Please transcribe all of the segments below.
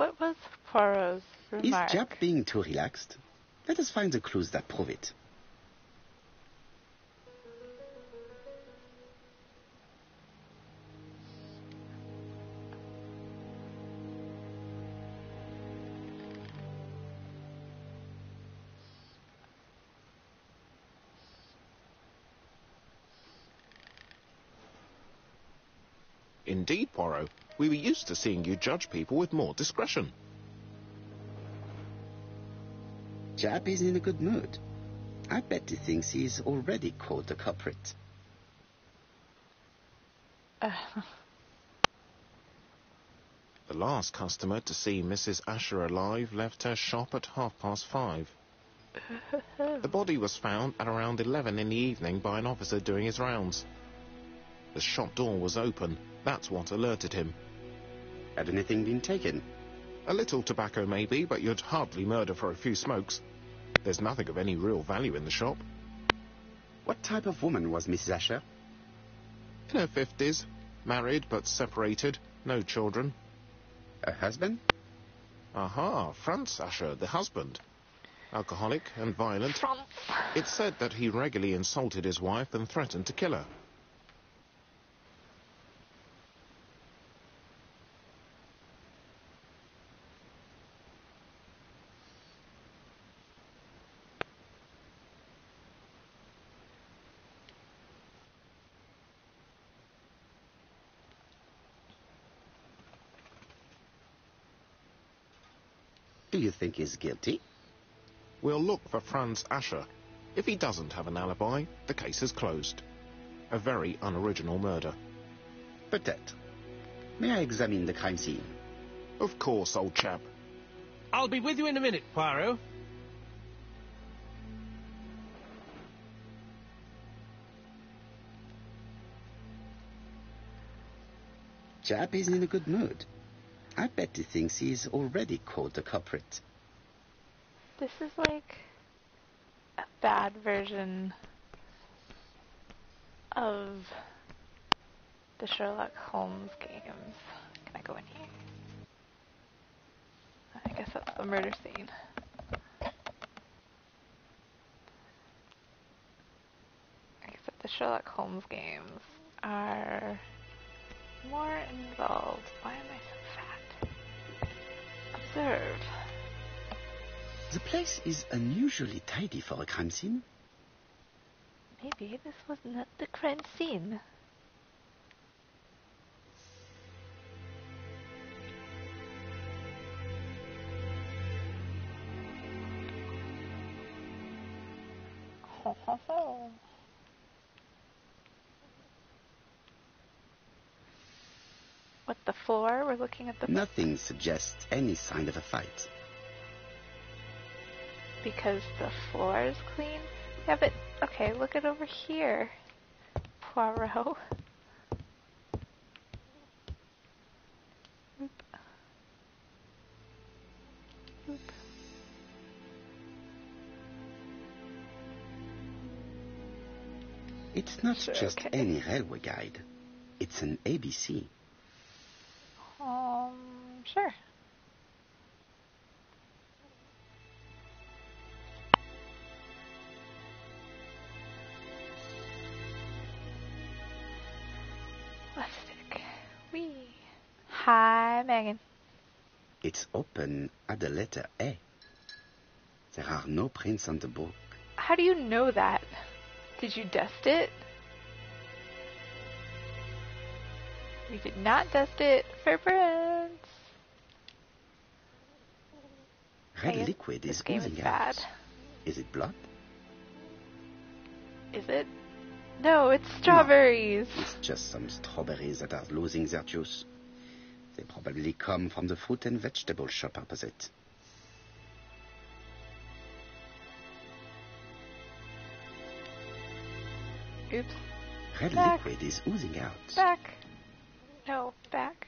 What was Poirot's remark? Is Jap being too relaxed? Let us find the clues that prove it. Indeed, Poirot. We were used to seeing you judge people with more discretion. Jap is in a good mood. I bet he thinks he's already caught the culprit. The last customer to see Mrs. Asher alive left her shop at 5:30. The body was found at around 11 in the evening by an officer doing his rounds. The shop door was open. That's what alerted him. Had anything been taken? A little tobacco maybe, but you'd hardly murder for a few smokes. There's nothing of any real value in the shop. What type of woman was Mrs. Asher? In her 50s, married but separated, no children. Her husband? Aha, Franz Asher, the husband. Alcoholic and violent. Franz. It's said that he regularly insulted his wife and threatened to kill her. Do you think he's guilty? We'll look for Franz Asher. If he doesn't have an alibi, the case is closed. A very unoriginal murder. Peut-être. May I examine the crime scene? Of course, old chap. I'll be with you in a minute, Poirot. Jap is in a good mood. I bet he thinks he's already caught the culprit. This is like a bad version of the Sherlock Holmes games. Can I go in here? I guess that's the murder scene. Except the Sherlock Holmes games are more involved. Why am I so fat? Observe. The place is unusually tidy for a crime scene. Maybe this was not the crime scene. Ho, ho, ho. What, the floor? We're looking at the... Nothing suggests any sign of a fight. Because the floor is clean? Yeah, but, okay, look at over here, Poirot. Oop. Oop. It's not Sure, just okay. any railway guide. It's an ABC. Sure. Lipstick. Wee. Hi, Megan. It's open at the letter A. There are no prints on the book. How do you know that? Did you dust it? We did not dust it for prints. Red Megan, liquid this is game is oozing bad. out. Is it blood? Is it? No, it's strawberries. No, it's just some strawberries that are losing their juice. They probably come from the fruit and vegetable shop opposite. Oops. Red Back. liquid is oozing out. Back. No, back.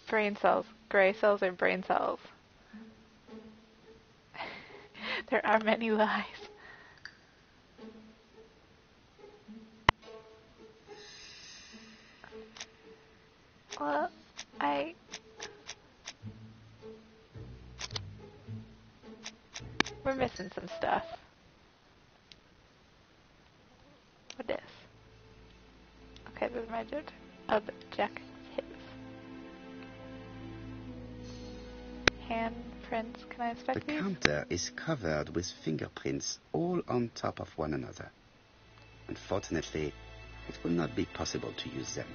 Brain cells. Gray cells are brain cells. There are many lies. Well, we're missing some stuff. What is? Okay, this is my dude. Oh, the jacket's his. Handprints. Can I The inspect these? counter is covered with fingerprints all on top of one another. Unfortunately, it will not be possible to use them.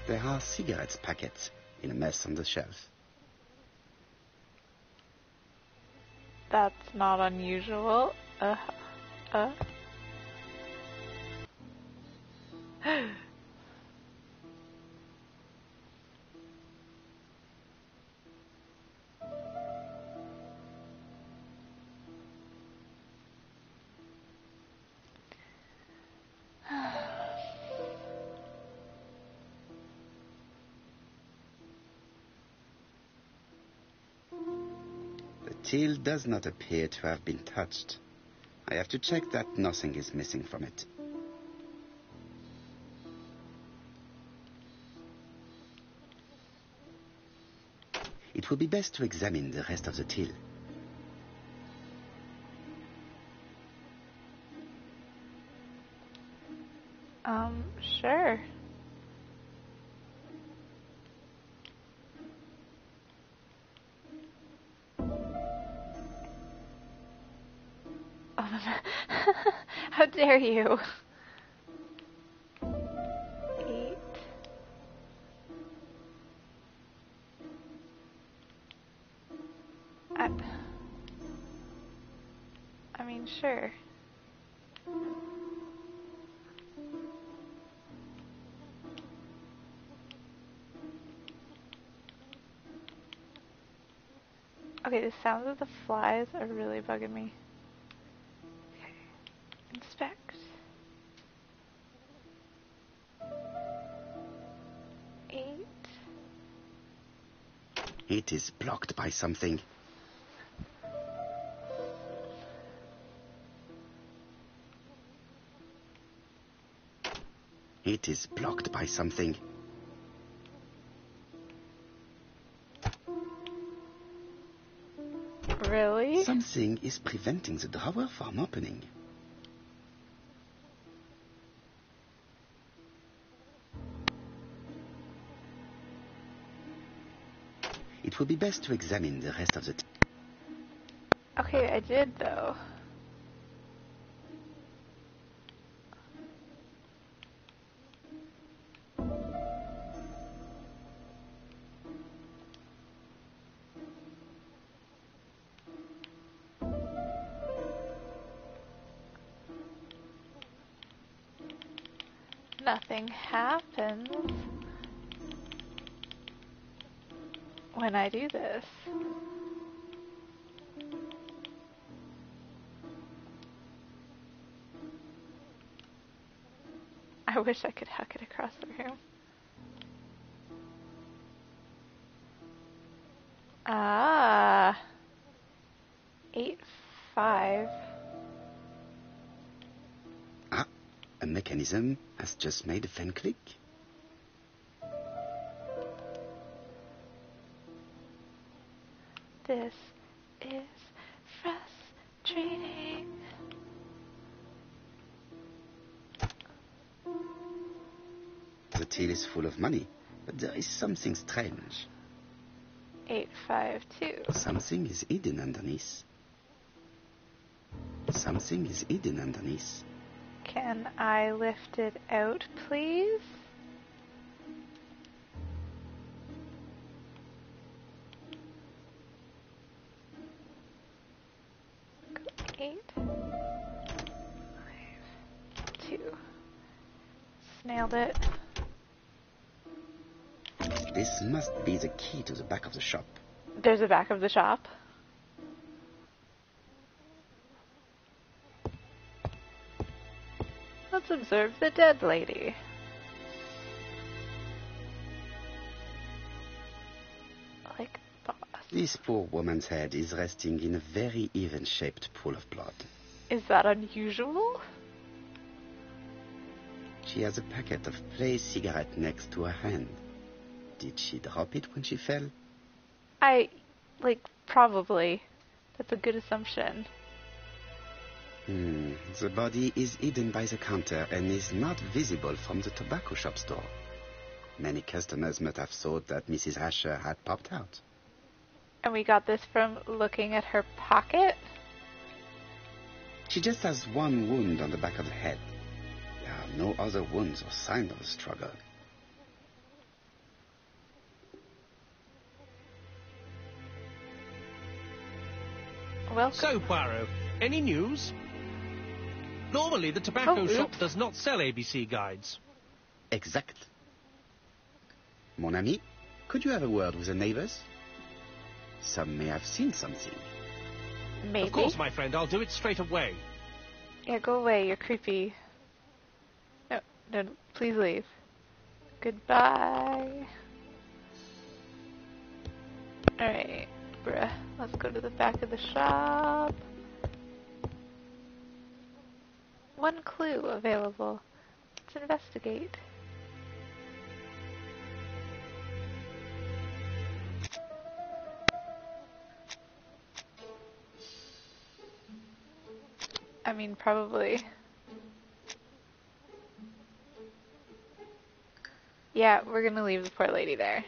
There are cigarettes packets in a mess on the shelf. That's not unusual. The till does not appear to have been touched. I have to check that nothing is missing from it. It would be best to examine the rest of the till. Sure. How dare you? 8. I mean, sure. Okay, the sounds of the flies are really bugging me. Okay. Inspect. 8. It is blocked by something. It is blocked by something. Really? Something is preventing the drawer from opening. It would be best to examine the rest of the Okay, I did though. Nothing happens when I do this. I wish I could huck it across the room. Ah. 8, 5. Ah, a mechanism has just made a fan click. This is frustrating. The till is full of money, but there is something strange. 8, 5, 2. Something is hidden underneath. Something is hidden underneath. Can I lift it out, please? Go 8, 5, 2. Snailed it. This must be the key to the back of the shop. There's a back of the shop. Let's observe the dead lady. Like boss. This poor woman's head is resting in a very even-shaped pool of blood. Is that unusual? She has a packet of play cigarette next to her hand. Did she drop it when she fell? Probably. That's a good assumption. The body is hidden by the counter and is not visible from the tobacco shop's door. Many customers must have thought that Mrs. Asher had popped out. And we got this from looking at her pocket? She just has one wound on the back of the head. There are no other wounds or signs of a struggle. Welcome. So, Poirot, any news? Normally, the tobacco shop does not sell ABC guides. Exact. Mon ami, could you have a word with the neighbors? Some may have seen something. Maybe. Of course, my friend, I'll do it straight away. Yeah, go away. You're creepy. No, please leave. Goodbye. Alright, bruh. Let's go to the back of the shop. One clue available. Let's investigate. I mean, probably. Yeah, we're gonna leave the poor lady there.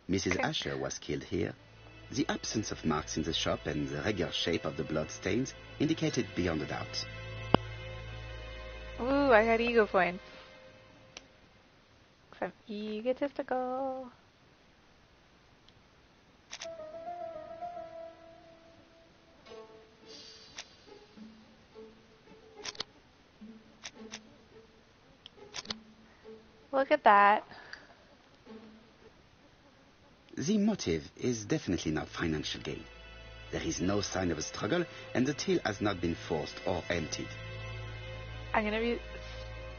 Mrs. Asher was killed here. The absence of marks in the shop and the regular shape of the blood stains indicated beyond a doubt. Ooh, I got ego points. 'Cause I'm egotistical. Look at that. The motive is definitely not financial gain. There is no sign of a struggle, and the till has not been forced or emptied. I'm gonna be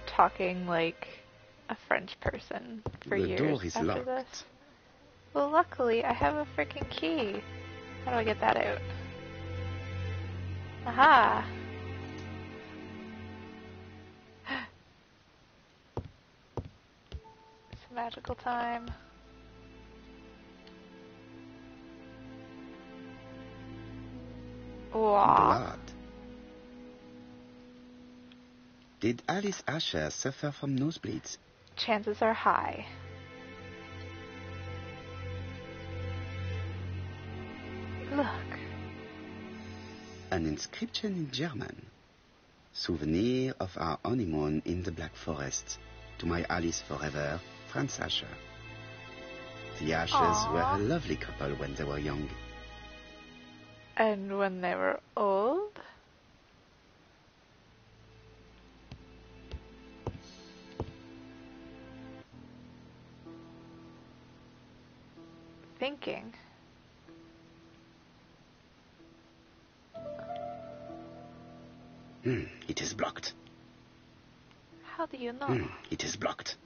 talking like a French person for The years door is after locked. this. Well, luckily, I have a freaking key. How do I get that out? Aha! It's magical time. Wow. Blood. Did Alice Asher suffer from nosebleeds? Chances are high. Look. An inscription in German. Souvenir of our honeymoon in the Black Forest. To my Alice forever, Franz Asher. The Ashers Aww. were a lovely couple when they were young. And when they were old? Thinking. It is blocked. How do you know? It is blocked.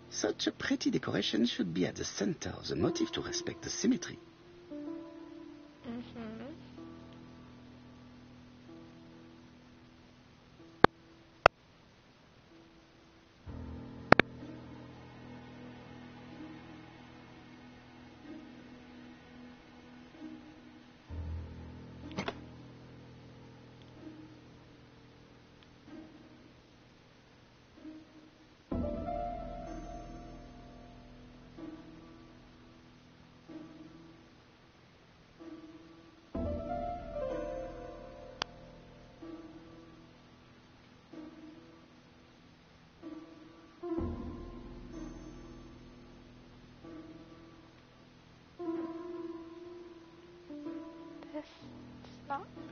Such a pretty decoration should be at the center of the motif to respect the symmetry. Mm-hmm.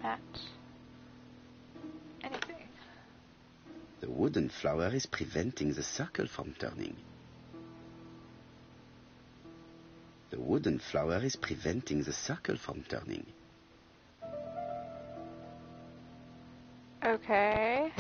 match anything. The wooden flower is preventing the circle from turning. The wooden flower is preventing the circle from turning. Okay.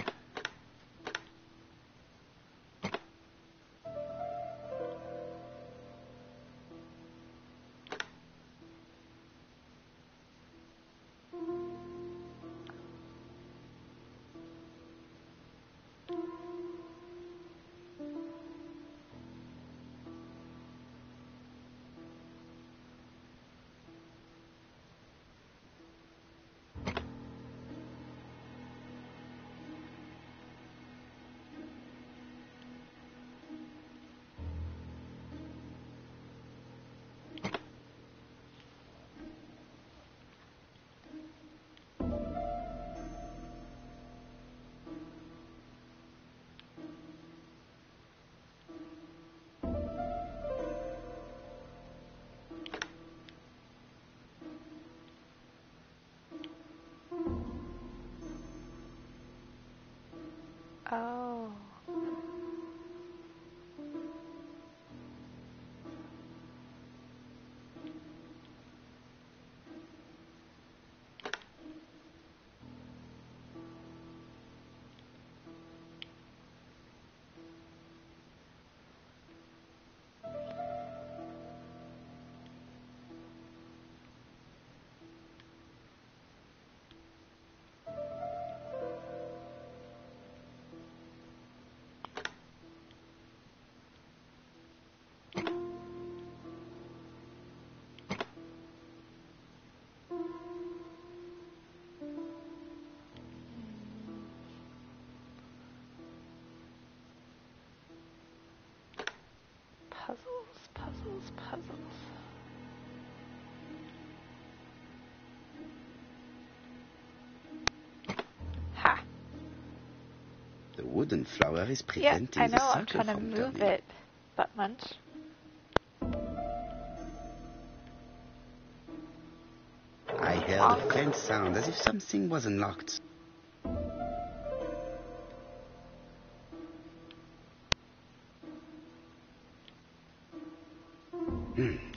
Oh. Puzzles. Ha! The wooden flower is Yeah, preventing I know, the I'm circle trying to from move turning. it, butt munch. I heard a faint sound as if something was unlocked.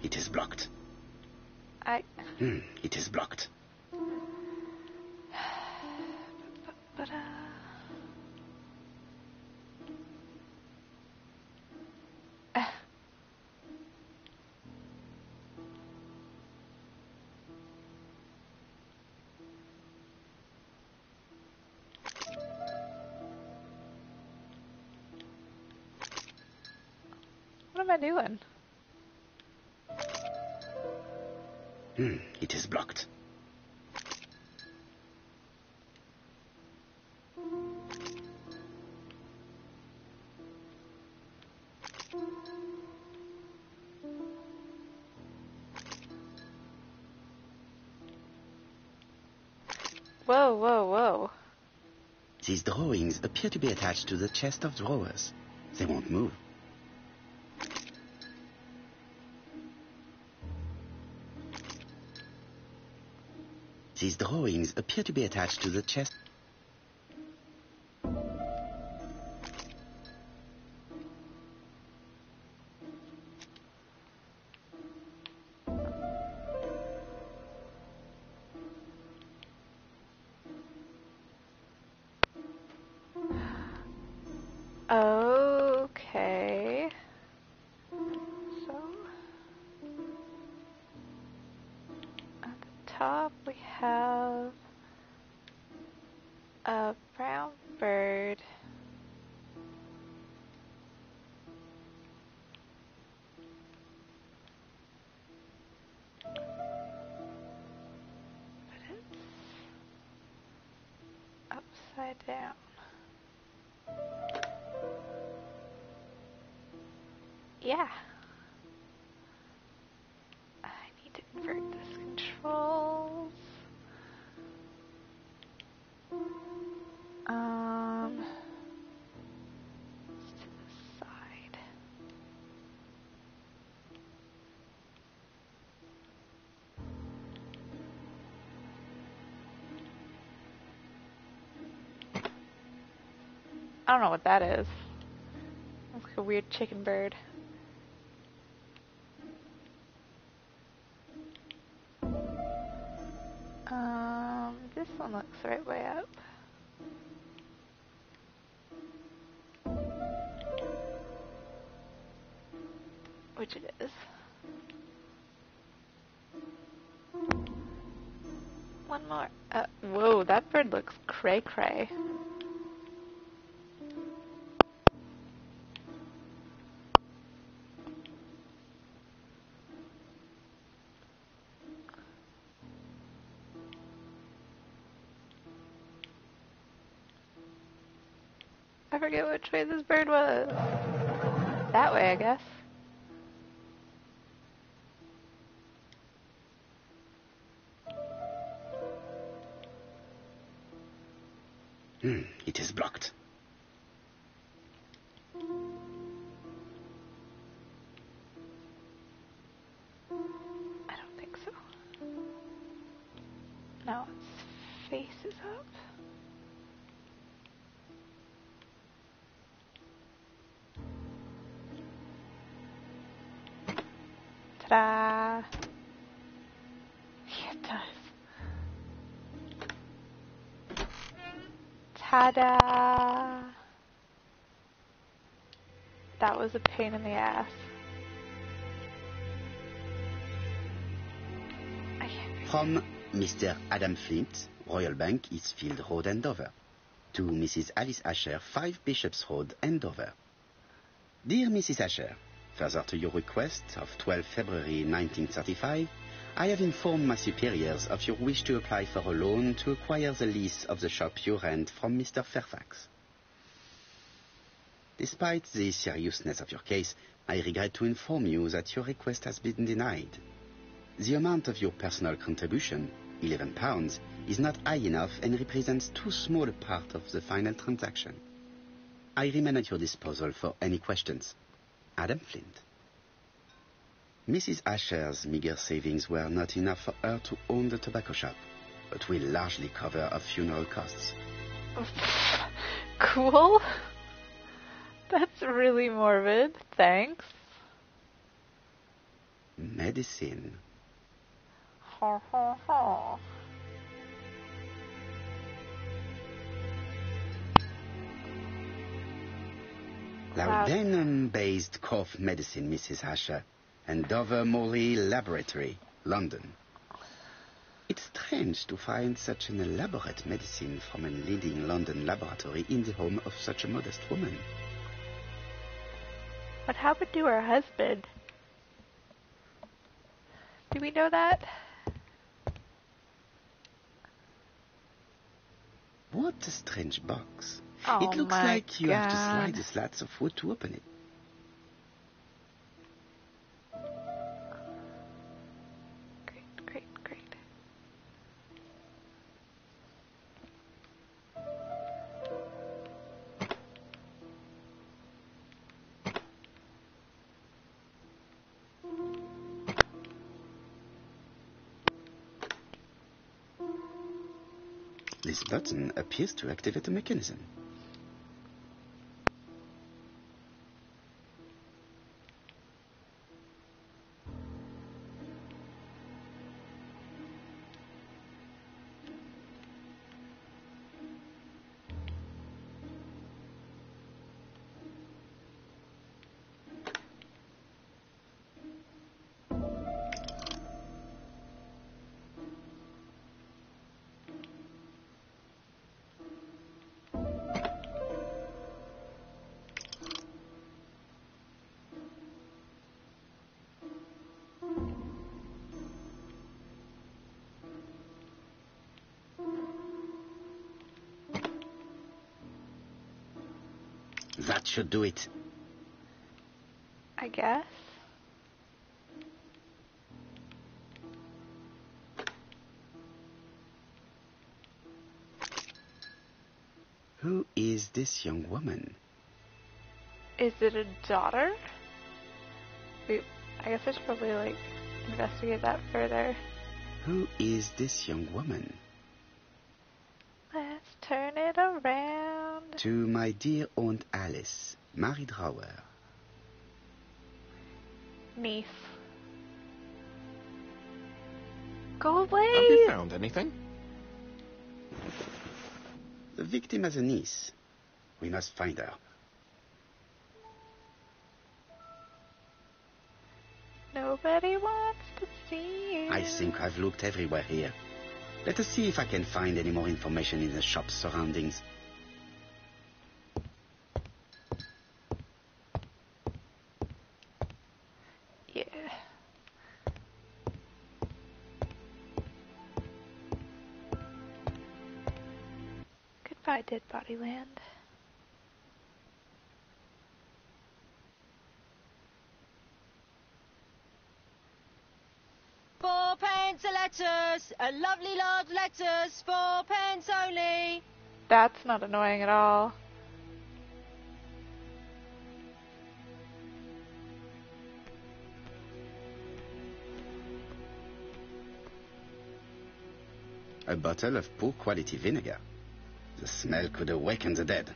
It is blocked. It is blocked. What am I doing? It is blocked. Whoa. These drawings appear to be attached to the chest of drawers. They won't move. These drawings appear to be attached to the chest. Okay. So, at the top we have a brown bird. But it's upside down. Yeah. I need to invert this controls. It's to the side. I don't know what that is. Looks like a weird chicken bird. This one looks the right way up. Which it is. One more. Whoa, that bird looks cray-cray. I forget which way this bird was. That way, I guess. It is blocked. I don't think so. No, its face is up. Ta-da! Yeah, it does. Ta-da! That was a pain in the ass. From Mr. Adam Flint, Royal Bank, Eastfield Road, Andover. To Mrs. Alice Asher, 5 Bishops Road, Andover. Dear Mrs. Asher, further to your request of 12 February 1935, I have informed my superiors of your wish to apply for a loan to acquire the lease of the shop you rent from Mr. Fairfax. Despite the seriousness of your case, I regret to inform you that your request has been denied. The amount of your personal contribution, £11, is not high enough and represents too small a part of the final transaction. I remain at your disposal for any questions. Adam Flint. Mrs. Asher's meager savings were not enough for her to own the tobacco shop, but will largely cover her funeral costs. Cool. That's really morbid. Thanks. Medicine. Ha ha ha. Laudanum-based cough medicine, Mrs. Asher, and Dover Morley Laboratory, London. It's strange to find such an elaborate medicine from a leading London laboratory in the home of such a modest woman. What happened to her husband? Do we know that? What a strange box. Oh, it looks my like you have to God. slide the slats of wood to open it. Great, great, great. This button appears to activate a mechanism. That should do it. I guess. Who is this young woman? Is it a daughter? Wait, I guess I should probably, investigate that further. Who is this young woman? Let's turn it around. To my dear Aunt Alice, Mary Drower. Niece. Go away! Have you found anything? The victim has a niece. We must find her. Nobody wants to see you. I think I've looked everywhere here. Let us see if I can find any more information in the shop's surroundings. Yeah. Goodbye, Dead Body Land. £4 a letters, a lovely large letters, £4 only. That's not annoying at all. A bottle of poor quality vinegar. The smell could awaken the dead.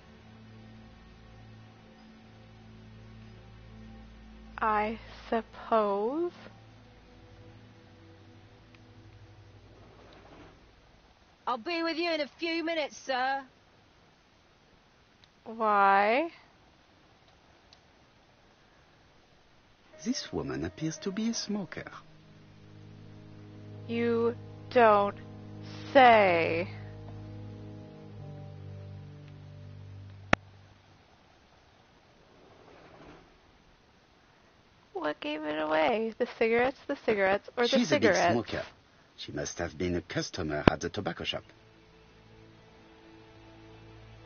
I suppose. I'll be with you in a few minutes, sir. Why? This woman appears to be a smoker. You don't say. What gave it away? The cigarettes, or the She's cigarettes? a big smoker. She must have been a customer at the tobacco shop.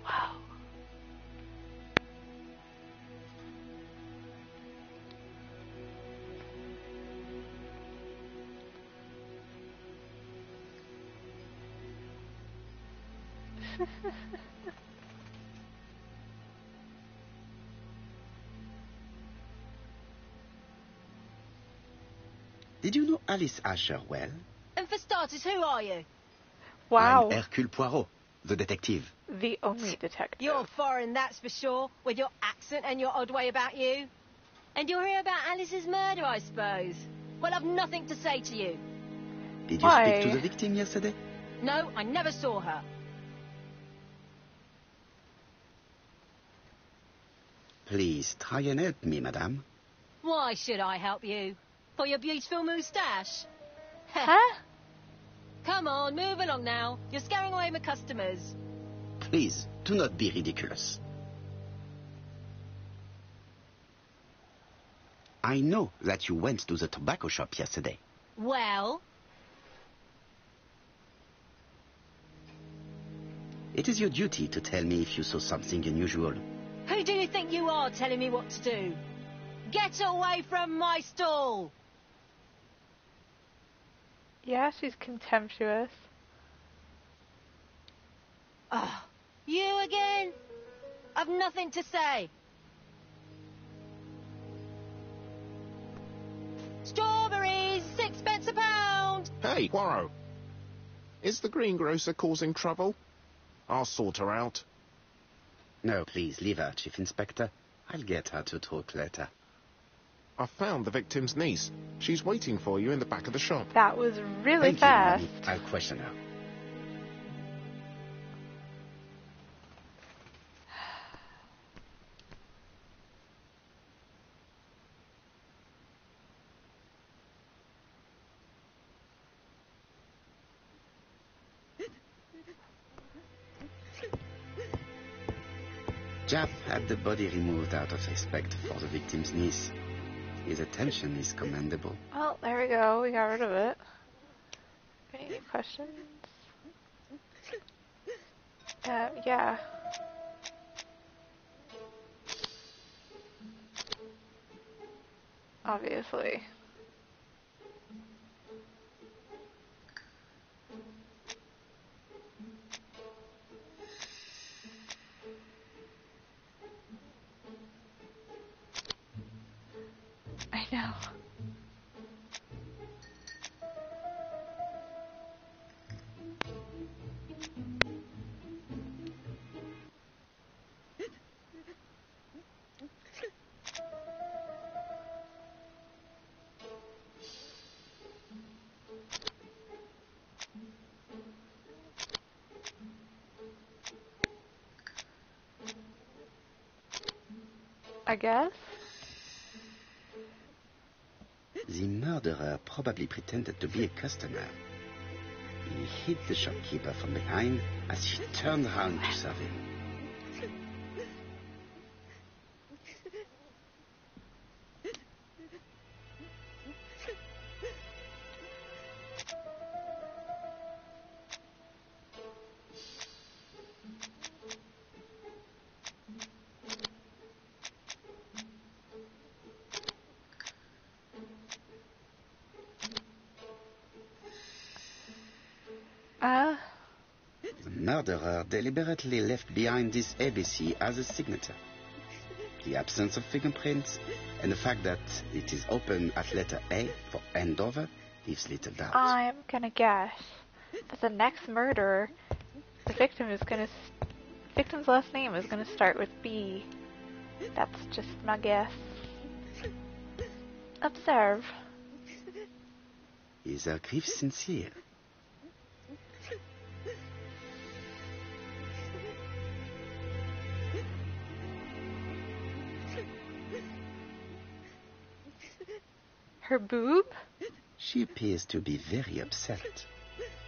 Wow. Did you know Alice Asher well? And for starters, who are you? Wow. I'm Hercule Poirot, the detective. The only detective. You're foreign, that's for sure, with your accent and your odd way about you. And you're here about Alice's murder, I suppose. Well, I've nothing to say to you. Did you Why? speak to the victim yesterday? No, I never saw her. Please, try and help me, madame. Why should I help you? For your beautiful moustache? Huh? Come on, move along now. You're scaring away my customers. Please, do not be ridiculous. I know that you went to the tobacco shop yesterday. Well? It is your duty to tell me if you saw something unusual. Who do you think you are telling me what to do? Get away from my stall! Yeah, she's contemptuous. Oh, you again? I've nothing to say. Strawberries, 6p a pound. Hey, Poirot. Is the greengrocer causing trouble? I'll sort her out. No, please, leave her, Chief Inspector. I'll get her to talk later. I found the victim's niece. She's waiting for you in the back of the shop. That was really Thank fast. you, Mommy. I'll question her. Jaff had the body removed out of respect for the victim's niece. His attention is commendable. Well, there we go. We got rid of it. Any questions? Yeah. Obviously. I know. I guess. The murderer probably pretended to be a customer. He hit the shopkeeper from behind as she turned around to serve him. The murderer deliberately left behind this ABC as a signature. The absence of fingerprints and the fact that it is open at letter A for Andover leaves little doubt. I'm gonna guess that the next murderer, the victim's last name is gonna start with B. That's just my guess. Observe. Is her grief sincere? Her boob? She appears to be very upset.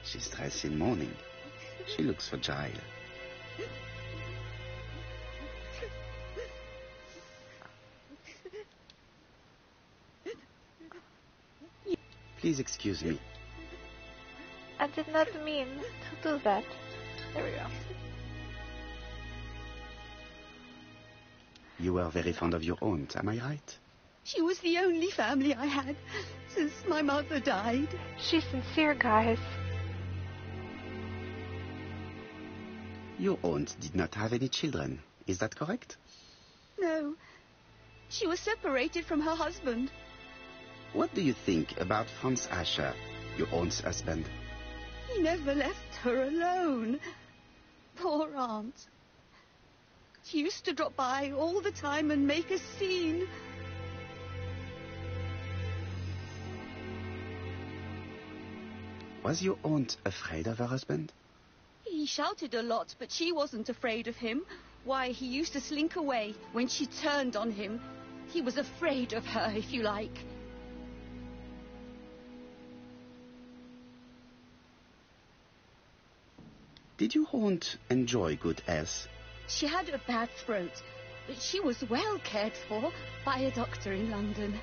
She's dressed in mourning. She looks fragile. Please excuse me. I did not mean to do that. There we go. You were very fond of your aunt, am I right? She was the only family I had since my mother died. She's sincere, guys. Your aunt did not have any children, is that correct? No. She was separated from her husband. What do you think about Franz Asher, your aunt's husband? He never left her alone. Poor aunt. She used to drop by all the time and make a scene. Was your aunt afraid of her husband? He shouted a lot, but she wasn't afraid of him. Why, he used to slink away when she turned on him. He was afraid of her, if you like. Did your aunt enjoy good health? She had a bad throat, but she was well cared for by a doctor in London.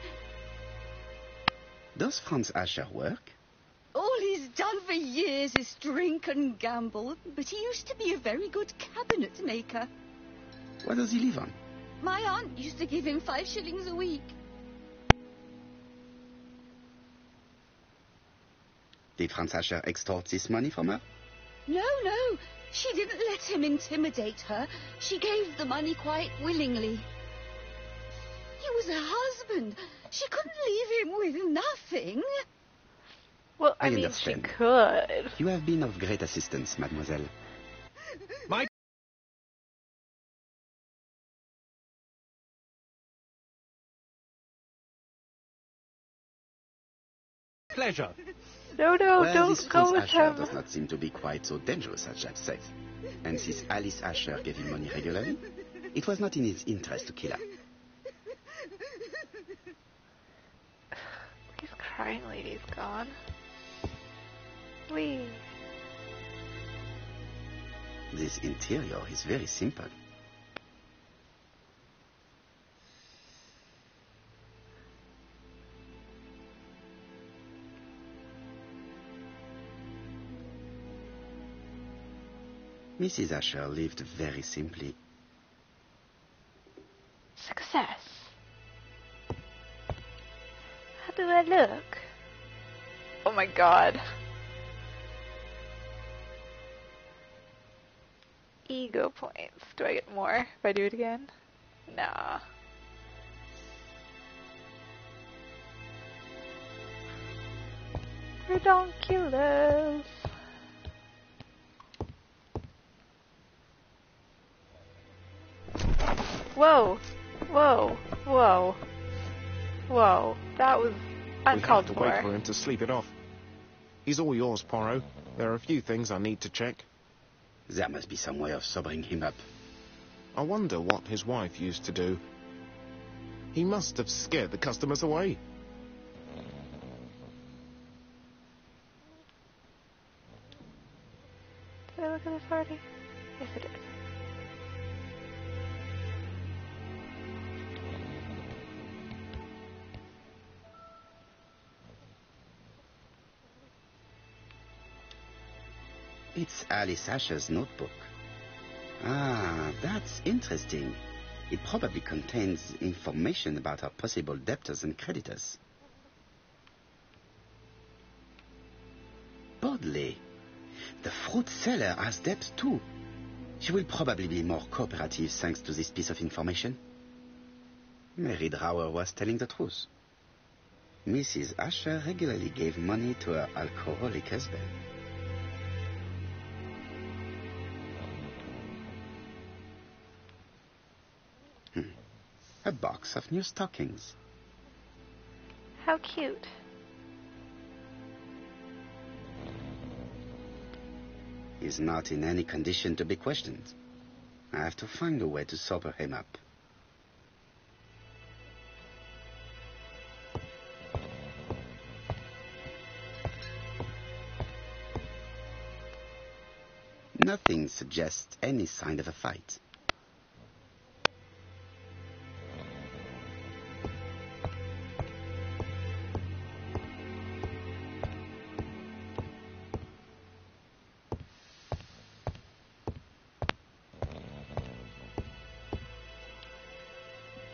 Does Franz Asher work? All he's done for years is drink and gamble, but he used to be a very good cabinet maker. What does he live on? My aunt used to give him 5 shillings a week. Did Franz Asher extort this money from her? No. She didn't let him intimidate her. She gave the money quite willingly. He was her husband. She couldn't leave him with nothing. Well, I mean, understand. she could. You have been of great assistance, mademoiselle. My pleasure. No, Well, don't this go Franz with Asher him. does not seem to be quite so dangerous as I've said. And since Alice Asher gave him money regularly, it was not in his interest to kill her. Please, crying lady's gone. Please. This interior is very simple. Mrs. Asher lived very simply. Success. How do I look? Oh my god. Ego points. Do I get more if I do it again? Nah. Redonkulous. Whoa. Whoa. Whoa. Whoa. That was uncalled We have to wait for. for him to sleep it off. He's all yours, Poirot. There are a few things I need to check. There must be some way of sobering him up. I wonder what his wife used to do. He must have scared the customers away. Did I look at this already? Yes, I did. It's Alice Asher's notebook. Ah, that's interesting. It probably contains information about her possible debtors and creditors. Bodley. The fruit seller has debt too. She will probably be more cooperative thanks to this piece of information. Mary Drower was telling the truth. Mrs. Asher regularly gave money to her alcoholic husband. A box of new stockings. How cute. He's not in any condition to be questioned. I have to find a way to sober him up. Nothing suggests any sign of a fight.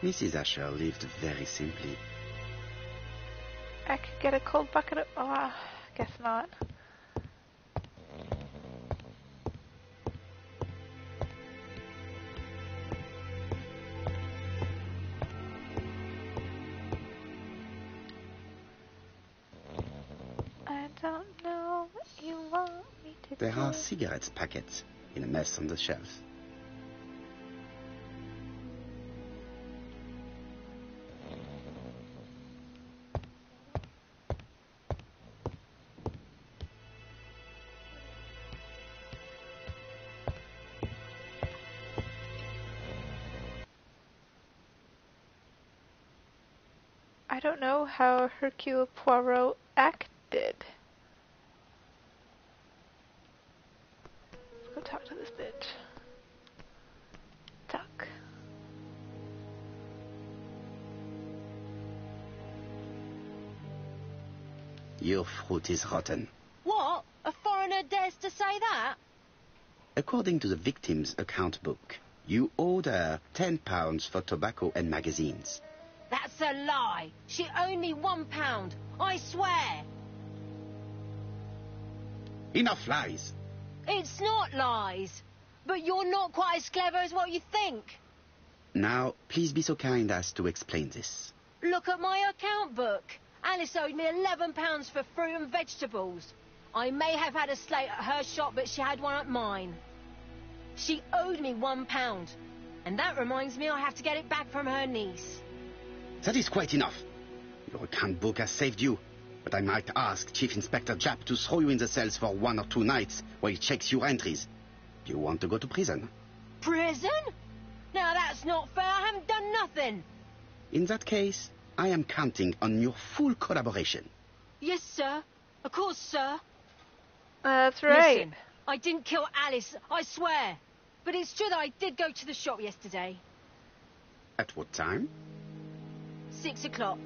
Mrs. Asher lived very simply. I could get a cold bucket of... Oh, guess not. I don't know what you want me to do. There are cigarette packets in a mess on the shelf. I don't know how Hercule Poirot acted. Let's go talk to this bitch. Talk. Your fruit is rotten. What? A foreigner dares to say that? According to the victim's account book, you owed her £10 for tobacco and magazines. That's a lie. She owed me £1. I swear. Enough lies. It's not lies. But you're not quite as clever as what you think. Now, please be so kind as to explain this. Look at my account book. Alice owed me £11 for fruit and vegetables. I may have had a slate at her shop, but she had one at mine. She owed me £1. And that reminds me I have to get it back from her niece. That is quite enough. Your account book has saved you, but I might ask Chief Inspector Japp to throw you in the cells for 1 or 2 nights while he checks your entries. Do you want to go to prison? Prison? Now that's not fair. I haven't done nothing. In that case, I am counting on your full collaboration. Yes, sir. Of course, sir. That's right. Listen, I didn't kill Alice, I swear. But it's true that I did go to the shop yesterday. At what time? 6 o'clock.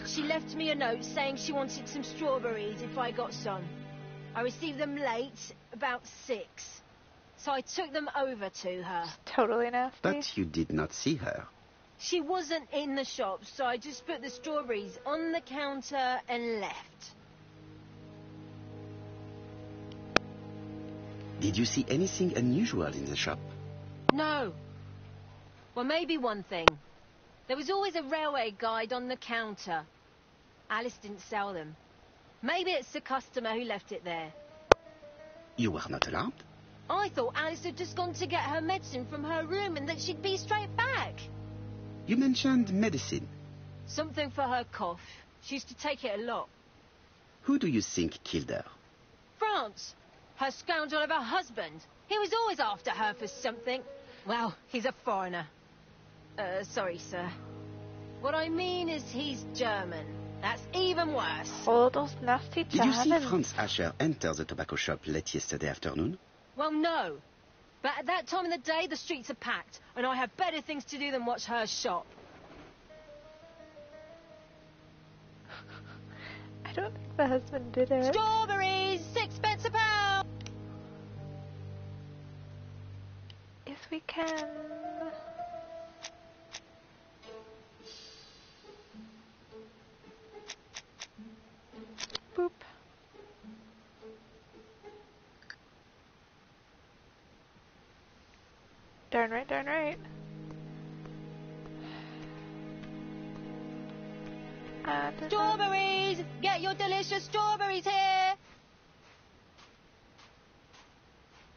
She left me a note saying she wanted some strawberries if I got some. I received them late, about 6. So I took them over to her. Totally nasty. But you did not see her. She wasn't in the shop, so I just put the strawberries on the counter and left. Did you see anything unusual in the shop? No. Well, maybe one thing. There was always a railway guide on the counter. Alice didn't sell them. Maybe it's the customer who left it there. You were not alarmed? I thought Alice had just gone to get her medicine from her room and that she'd be straight back. You mentioned medicine. Something for her cough. She used to take it a lot. Who do you think killed her? France. Her scoundrel of a husband. He was always after her for something. Well, he's a foreigner. Sorry, sir. What I mean is he's German. That's even worse. Oh, those nasty Did you see Germans. Franz Asher enter the tobacco shop late yesterday afternoon? Well, no. But at that time of the day, the streets are packed, and I have better things to do than watch her shop. I don't think the husband did it. Strawberries, 6 pence a pound. Yes, we can. Boop. Darn right, darn right. Strawberries! Get your delicious strawberries here!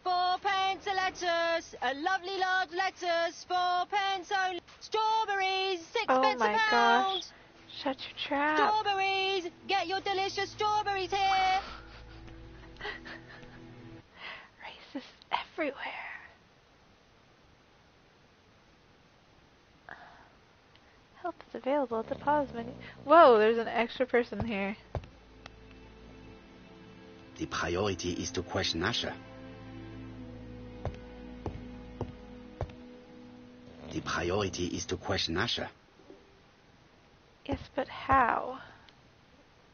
4 pence a lettuce, a lovely large lettuce, 4 pence only. Strawberries, 6 Oh pence a my pound. gosh. Shut your trap. Strawberries! Get your delicious strawberries here! Racists everywhere. Help is available at the pause menu. Whoa, there's an extra person here. The priority is to question Asher. The priority is to question Asher. Yes, but how?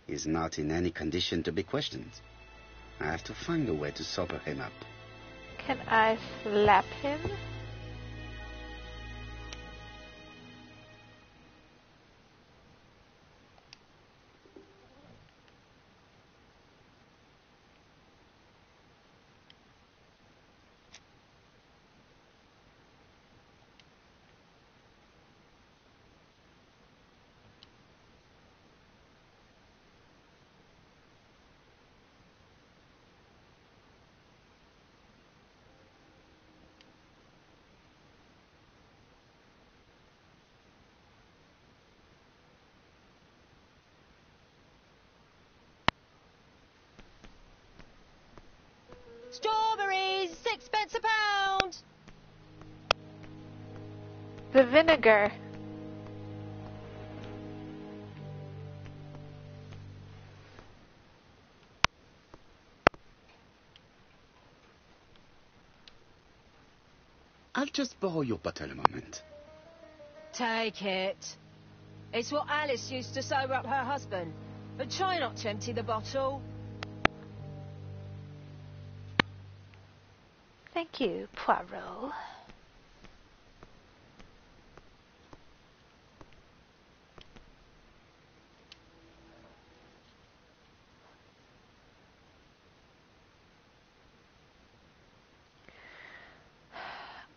He's not in any condition to be questioned. I have to find a way to sober him up. Can I slap him? Strawberries, 6 pence a pound. The vinegar. I'll just borrow your bottle a moment. Take it. It's what Alice used to sober up her husband. But try not to empty the bottle. Thank you, Poirot.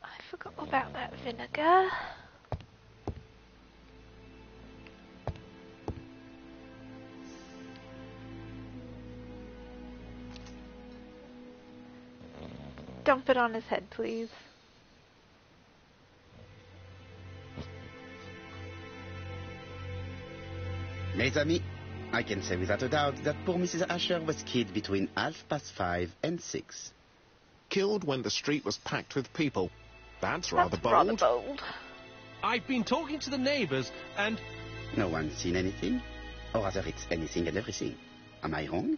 I forgot about that vinegar. Dump it on his head, please. Mes amis, I can say without a doubt that poor Mrs. Asher was killed between 5:30 and 6. Killed when the street was packed with people. That's rather That's bold. rather bold. I've been talking to the neighbours, and No one's seen anything? Or rather, it's anything and everything. Am I wrong?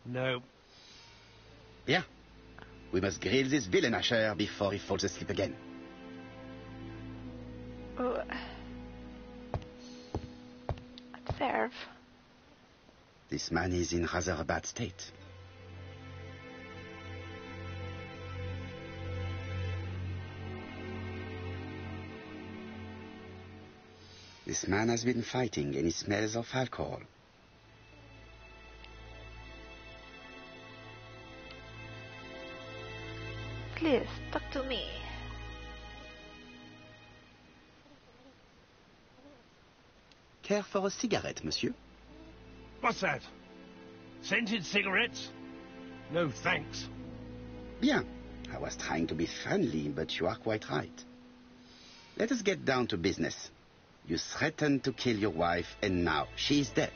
no. Yeah. We must grill this villain Asher before he falls asleep again. Ooh. Let's serve. This man is in rather a bad state. This man has been fighting and he smells of alcohol. Please, talk to me. Care for a cigarette, monsieur? What's that? Scented cigarettes? No, thanks. Bien. I was trying to be friendly, but you are quite right. Let us get down to business. You threatened to kill your wife, and now she is dead.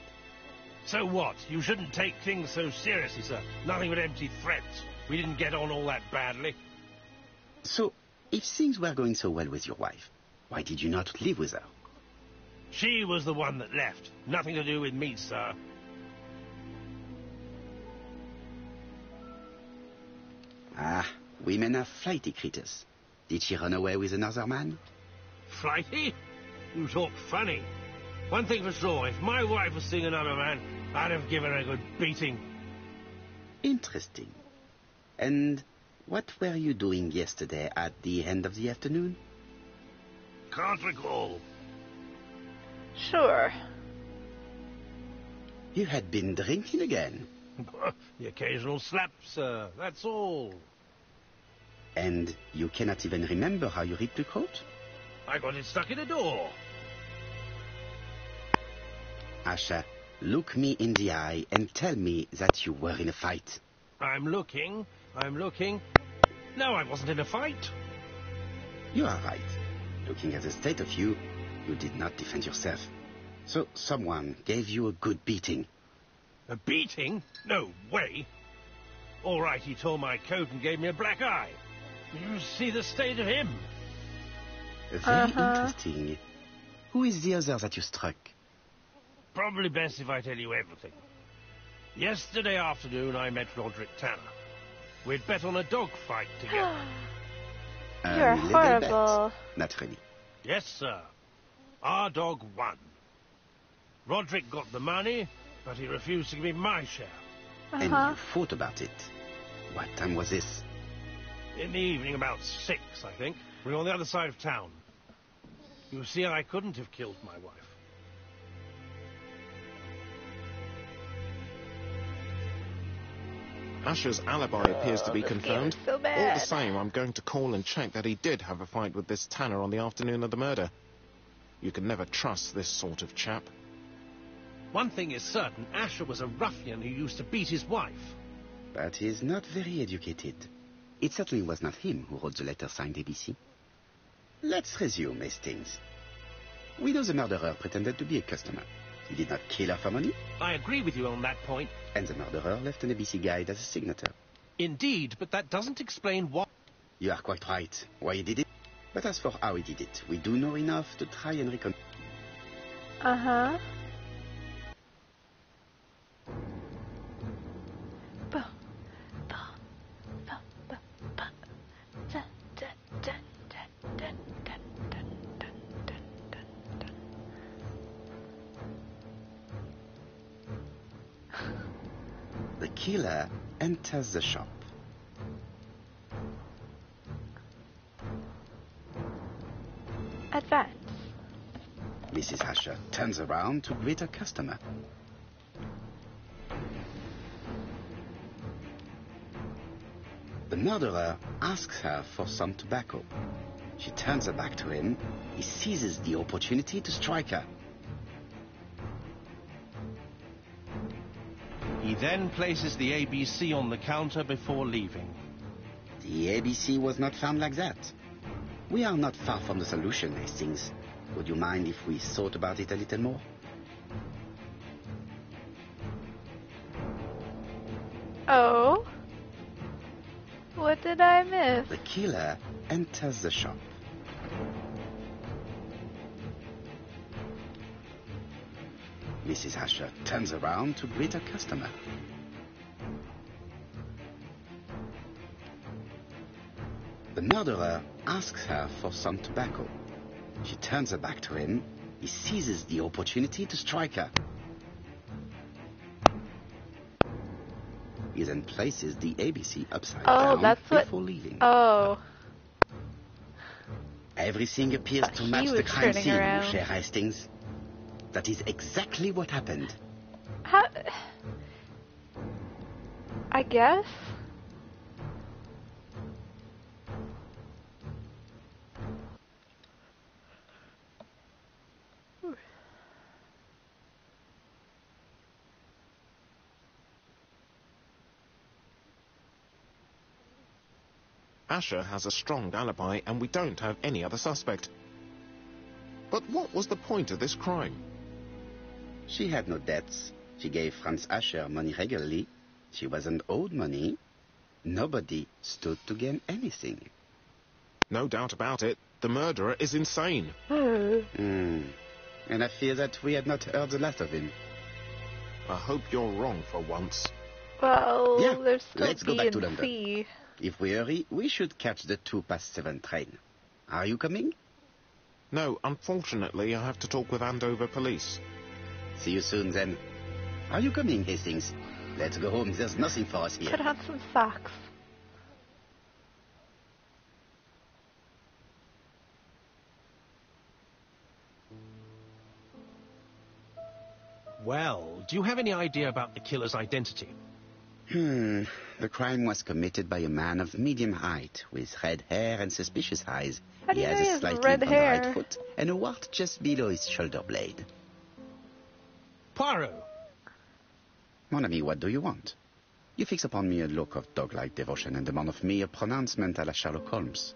So what? You shouldn't take things so seriously, sir. Nothing but empty threats. We didn't get on all that badly. So, if things were going so well with your wife, Why did you not live with her? She was the one that left. Nothing to do with me, sir. Ah, women are flighty creatures. Did she run away with another man? Flighty? You talk funny. One thing for sure, if my wife was seeing another man, I'd have given her a good beating. Interesting. And what were you doing yesterday at the end of the afternoon? Can't recall. Sure. You had been drinking again. The occasional slap, sir, that's all. And you cannot even remember how you ripped the coat? I got it stuck in a door. Asher, look me in the eye and tell me that you were in a fight. I'm looking. No, I wasn't in a fight. You are right. Looking at the state of you, you did not defend yourself. So someone gave you a good beating. A beating? No way. All right, he tore my coat and gave me a black eye. You see the state of him? Very interesting. Who is the other that you struck? Probably best if I tell you everything. Yesterday afternoon, I met Roderick Tanner. We'd bet on a dog fight together. You're horrible. Not really. Yes, sir. Our dog won. Roderick got the money, but he refused to give me my share. And you fought about it. What time was this? In the evening, about 6, I think. We were on the other side of town. You see, I couldn't have killed my wife. Asher's alibi appears to be confirmed. So All bad. the same, I'm going to call and check that he did have a fight with this Tanner on the afternoon of the murder. You can never trust this sort of chap. One thing is certain, Asher was a ruffian who used to beat his wife. But he is not very educated. It certainly was not him who wrote the letter signed ABC. Let's resume, Hastings. We know the murderer pretended to be a customer. He did not kill her for money, I agree with you on that point. and the murderer left an ABC guide as a signature. Indeed, but that doesn't explain why. You are quite right why he did it. But as for how he did it, we do know enough to try and recon... The killer enters the shop. Advance. Mrs. Asher turns around to greet her customer. The murderer asks her for some tobacco. She turns her back to him. He seizes the opportunity to strike her. He then places the ABC on the counter before leaving. The ABC was not found like that. We are not far from the solution, Hastings. Would you mind if we thought about it a little more? Oh? What did I miss? The killer enters the shop. Mrs. Asher turns around to greet her customer. The murderer asks her for some tobacco. She turns her back to him. He seizes the opportunity to strike her. He then places the ABC upside down that's what... before leaving. Oh. Everything appears to He match the was crime turning scene, around. mon cher Hastings. That is exactly what happened. How... I guess? Asher has a strong alibi and we don't have any other suspect. But what was the point of this crime? She had no debts. She gave Franz Asher money regularly. She wasn't owed money. Nobody stood to gain anything. No doubt about it. The murderer is insane. And I fear that we had not heard the last of him. I hope you're wrong for once. Well, Yeah, there's still let's go B back to and London. C. If we hurry, we should catch the 7:02 train. Are you coming? No, unfortunately, I have to talk with Andover Police. See you soon, then. Are you coming, Hastings? Let's go home. There's nothing for us here. Put on some socks. Well, do you have any idea about the killer's identity? The crime was committed by a man of medium height, with red hair and suspicious eyes. How do He you know has he a has slight red limp on the hair? right foot and a wart just below his shoulder blade. Poirot! Mon ami, what do you want? You fix upon me a look of dog-like devotion and demand of me a pronouncement à la Sherlock Holmes.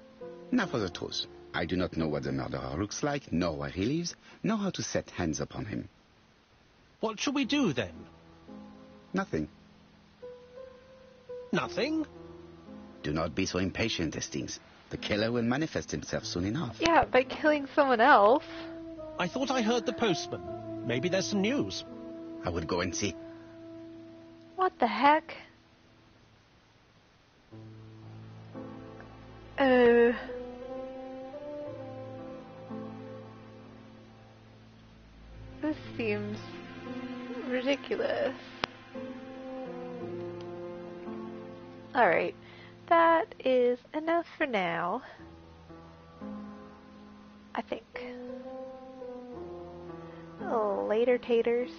Now for the truth. I do not know what the murderer looks like, nor where he lives, nor how to set hands upon him. What shall we do, then? Nothing. Nothing? Do not be so impatient, Hastings. The killer will manifest himself soon enough. Yeah, by killing someone else. I thought I heard the postman. Maybe there's some news. I would go and see. What the heck? This seems ridiculous. Alright, that is enough for now. I think. Later, taters.